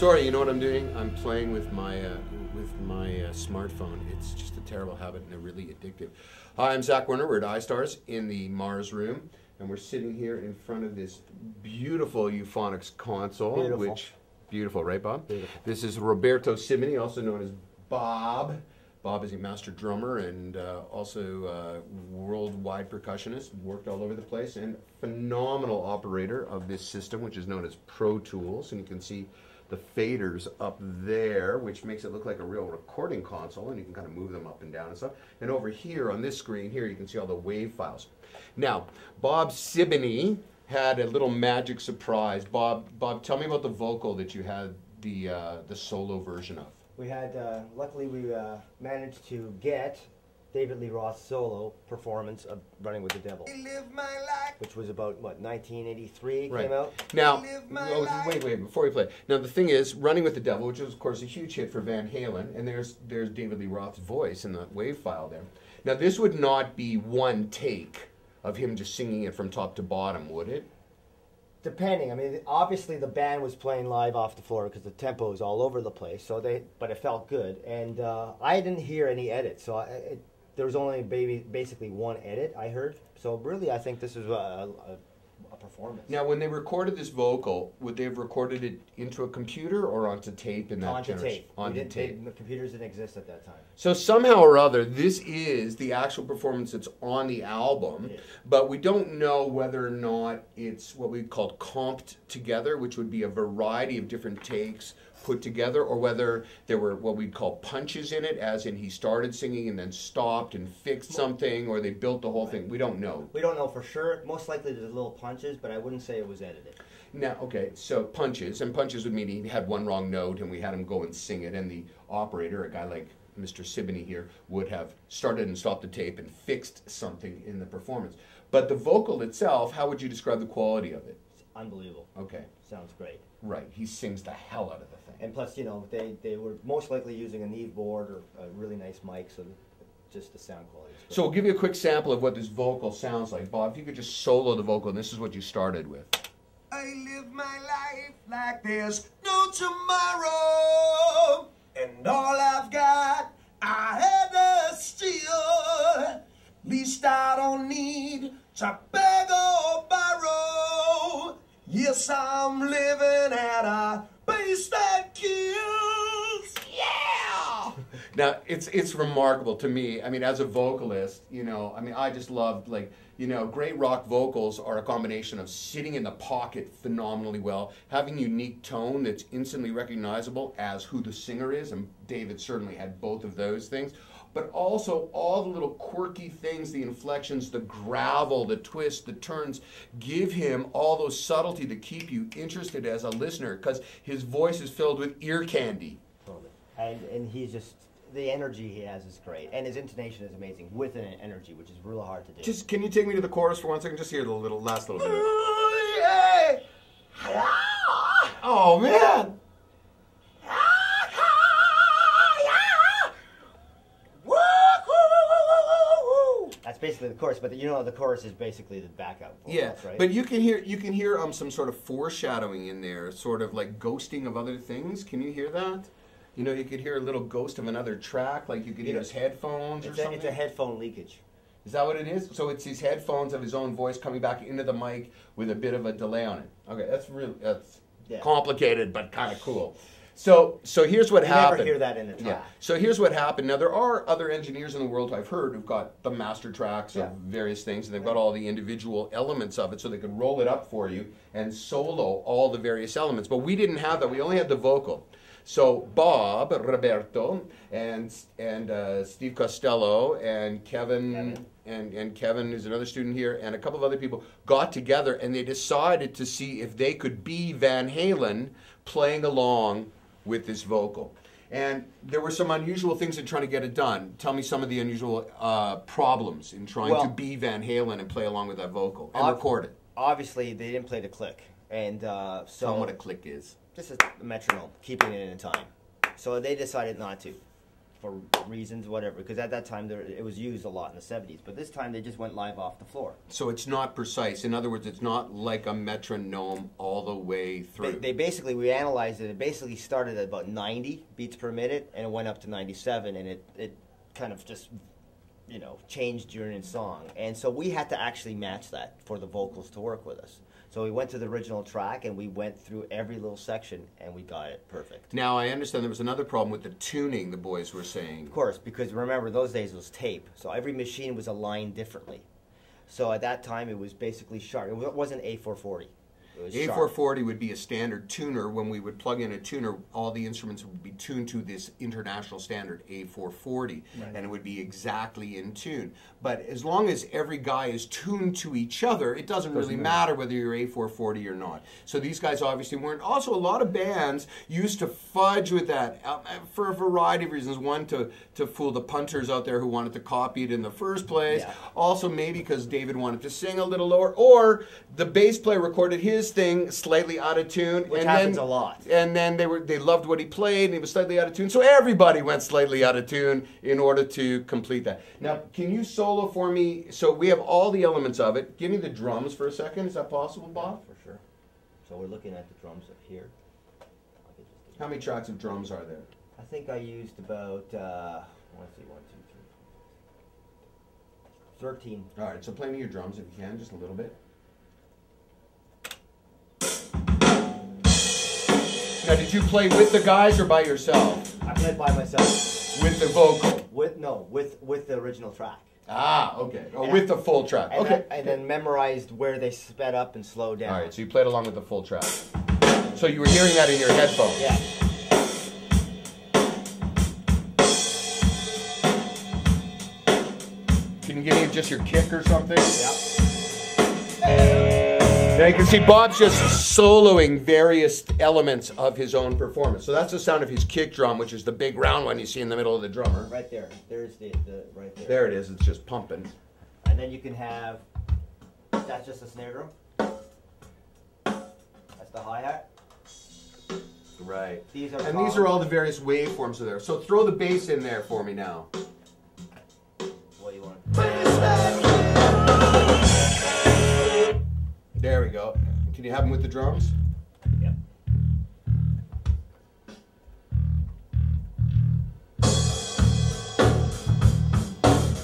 Sorry, you know what I'm doing? I'm playing with my smartphone. It's just a terrible habit and really addictive. Hi, I'm Zach Werner. We're at iSTARS in the Mars room, and we're sitting here in front of this beautiful Euphonics console. Beautiful. Beautiful, right, Bob? Beautiful. This is Roberto Simini, also known as Bob. Bob is a master drummer and also worldwide percussionist, worked all over the place, and phenomenal operator of this system, which is known as Pro Tools. And you can see the faders up there, which makes it look like a real recording console, and you can kind of move them up and down and stuff. And over here on this screen here, you can see all the wave files. Now, Bob Sibony had a little magic surprise. Bob, tell me about the vocal that you had the solo version of. We had, luckily we managed to get David Lee Roth's solo performance of Running with the Devil, which was about, what, 1983 right. came out? Now, wait, before we play. Now, the thing is, Running with the Devil, which was, of course, a huge hit for Van Halen, and there's David Lee Roth's voice in the wave file there. Now, this would not be one take of him just singing it from top to bottom, would it? Depending. I mean, obviously the band was playing live off the floor because the tempo is all over the place. But it felt good, and I didn't hear any edits. So there was only basically one edit I heard. So really, I think this is a performance. Now, when they recorded this vocal, would they have recorded it into a computer or onto tape in that generation? Tape. Onto tape. The computers didn't exist at that time. So somehow or other, this is the actual performance that's on the album, but we don't know whether or not it's what we call comped together, which would be a variety of different takes put together, or whether there were what we'd call punches in it, as in he started singing and then stopped and fixed something, or they built the whole thing. We don't know. We don't know for sure. Most likely there's little punches, but I wouldn't say it was edited. Now, okay, so punches, and punches would mean he had one wrong note and we had him go and sing it, and the operator, a guy like Mr. Sibony here, would have started and stopped the tape and fixed something in the performance. But the vocal itself, how would you describe the quality of it? It's unbelievable. Okay. Sounds great. Right, he sings the hell out of the thing. And plus, you know, they were most likely using a Neve board or a really nice mic, so just the sound quality is great. So we'll give you a quick sample of what this vocal sounds like. Bob, if you could just solo the vocal, and this is what you started with. I live my life like there's no tomorrow, and all I've got I had to steal. Least I don't need to beg or borrow. Yes, I'm living at a pace that kills. Yeah! Now, it's remarkable to me. I mean, as a vocalist, you know, I mean, I just love, like, you know, great rock vocals are a combination of sitting in the pocket phenomenally well, having unique tone that's instantly recognizable as who the singer is, and David certainly had both of those things, but also all the little quirky things, the inflections, the gravel, the twists, the turns, give him all those subtlety to keep you interested as a listener, because his voice is filled with ear candy. Totally. And he's just, the energy he has is great, and his intonation is amazing with an energy, which is real hard to do. Just, can you take me to the chorus for 1 second? Just hear the last little bit of it. Ooh, yeah. Oh, man! That's basically the chorus, but you know the chorus is basically the backup vocals, Yeah, right? but you can hear some sort of foreshadowing in there, sort of like ghosting of other things. Can you hear that? You know, you could hear a little ghost of another track, like you could hear his headphones or something. It's a headphone leakage. Is that what it is? So it's his headphones of his own voice coming back into the mic with a bit of a delay on it. Okay, that's complicated, but kind of cool. So here's what happened. You never hear that in the track. Yeah. So here's what happened. Now, there are other engineers in the world I've heard who've got the master tracks of various things, and they've got all the individual elements of it, so they could roll it up for you and solo all the various elements. But we didn't have that. We only had the vocal. So Bob, Roberto, and Steve Costello, and Kevin. And Kevin, who's another student here, and a couple of other people got together, and they decided to see if they could be Van Halen playing along with this vocal. And there were some unusual things in trying to get it done. Tell me some of the unusual problems in trying to be Van Halen and play along with that vocal and record it. Obviously, they didn't play the click, and Tell them what a click is. Just a metronome, keeping it in time. So they decided not to. for reasons, whatever. Because at that time it was used a lot in the 70s, but this time they just went live off the floor. So it's not precise. In other words, it's not like a metronome all the way through. They basically, we analyzed it. It basically started at about 90 beats per minute, and it went up to 97, and it kind of just, you know, changed during the song. And so we had to actually match that for the vocals to work with us. So we went to the original track, and we went through every little section, and we got it perfect. Now, I understand there was another problem with the tuning, the boys were saying. Of course, because remember, those days it was tape, so every machine was aligned differently. So at that time, it was basically sharp. It wasn't A440. It was A440 would be a standard tuner. When we would plug in a tuner, all the instruments would be tuned to this international standard, A440, and it would be exactly in tune. But as long as every guy is tuned to each other, it doesn't really matter whether you're A440 or not. So these guys obviously weren't. Also, a lot of bands used to fudge with that for a variety of reasons. One, to fool the punters out there who wanted to copy it in the first place. Yeah. Also, maybe because David wanted to sing a little lower, or the bass player recorded his thing slightly out of tune, Which happens a lot. And then they loved what he played, and he was slightly out of tune. So everybody went slightly out of tune in order to complete that. Now, can you solo for me? So we have all the elements of it. Give me the drums for a second. Is that possible, Bob? Yeah, for sure. So we're looking at the drums up here. How many tracks of drums are there? I think I used about, let's see, 1, 2, 3, 13. All right, so play me your drums if you can, just a little bit. Now, did you play with the guys or by yourself? I played by myself. With the vocal? With the original track. Ah, okay. Oh, And with the full track. And Okay. and then memorized where they sped up and slowed down. All right, so you played along with the full track. So you were hearing that in your headphones? Yeah. Can you give me just your kick or something? Yeah. Now you can see Bob's just soloing various elements of his own performance. So that's the sound of his kick drum, which is the big round one you see in the middle of the drummer. Right there. There's the right there. There it is. It's just pumping. And then you can have, that's just a snare drum. That's the hi-hat. Right. These are all the various waveforms of there. So throw the bass in there for me now. What do you want? There we go. Can you have them with the drums? Yep.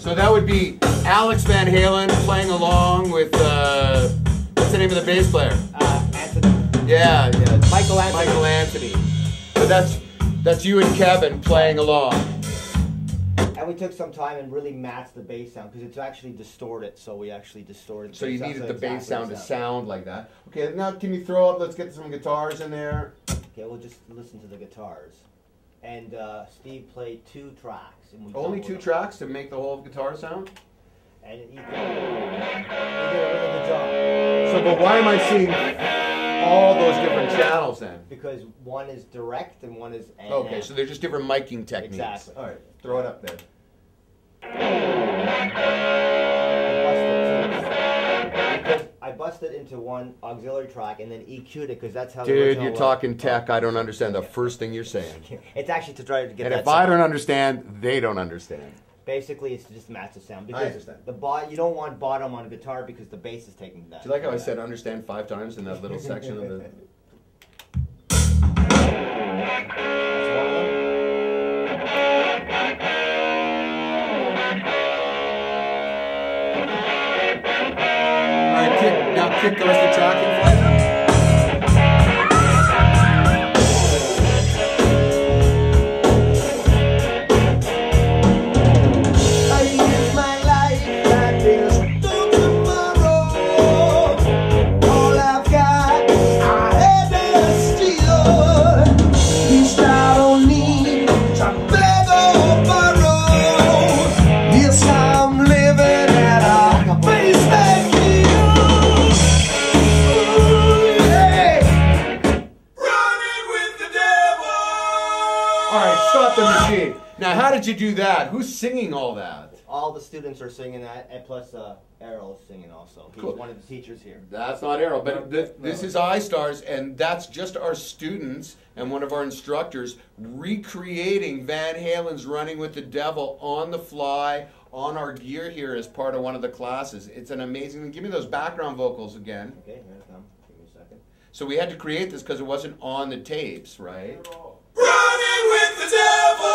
So that would be Alex Van Halen playing along with, what's the name of the bass player? Anthony. Yeah. Michael Anthony. Michael Anthony. So that's you and Kevin playing along. And we took some time and really matched the bass sound because it's actually distorted, so we actually distorted. So you bass needed sound, the so bass exactly sound to the sound like that. Okay, now can you throw up, let's get some guitars in there. Okay, we'll just listen to the guitars. And Steve played 2 tracks. And we Only doubled 2 them. tracks to make the whole guitar sound? And he did a really good job. So, but why am I seeing all those different channels then? Because one is direct and one is... Okay, so they're just different miking techniques. Exactly. All right, throw it up there. I busted into one auxiliary track and then EQ'd it because that's how the Dude, original you're was. talking tech. I don't understand the first thing you're saying. It's actually to try to get And that if I sound. don't understand, they don't understand. Basically, it's just match the sound. I Because understand. you don't want bottom on a guitar because the bass is taking that. Do you like how I said understand 5 times in that little section of the... That's one of them. All right, now kick the rest of the track in for you. I live my life like there's no tomorrow. All I've got, I had to steal. At least I don't need to beg or borrow. Yes, I'm living at a place that kills. Ooh, yeah. Running with the devil. All right, stop the machine. Now, how did you do that? Who's singing all that? all the students are singing that, and plus Errol's singing also. He's Cool. one of the teachers here. That's not Arrow, but this is iSTARS, and that's just our students and one of our instructors recreating Van Halen's Running with the Devil on the fly on our gear here as part of one of the classes. It's an amazing. Give me those background vocals again. Okay, here they come. Give me a second. So we had to create this because it wasn't on the tapes, right? Running with the devil.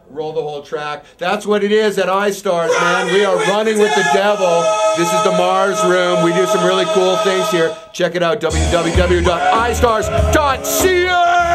Roll the whole track. That's what it is at iSTARS, man. We are running with the devil. This is the Mars Room. We do some really cool things here. Check it out, www.istars.ca.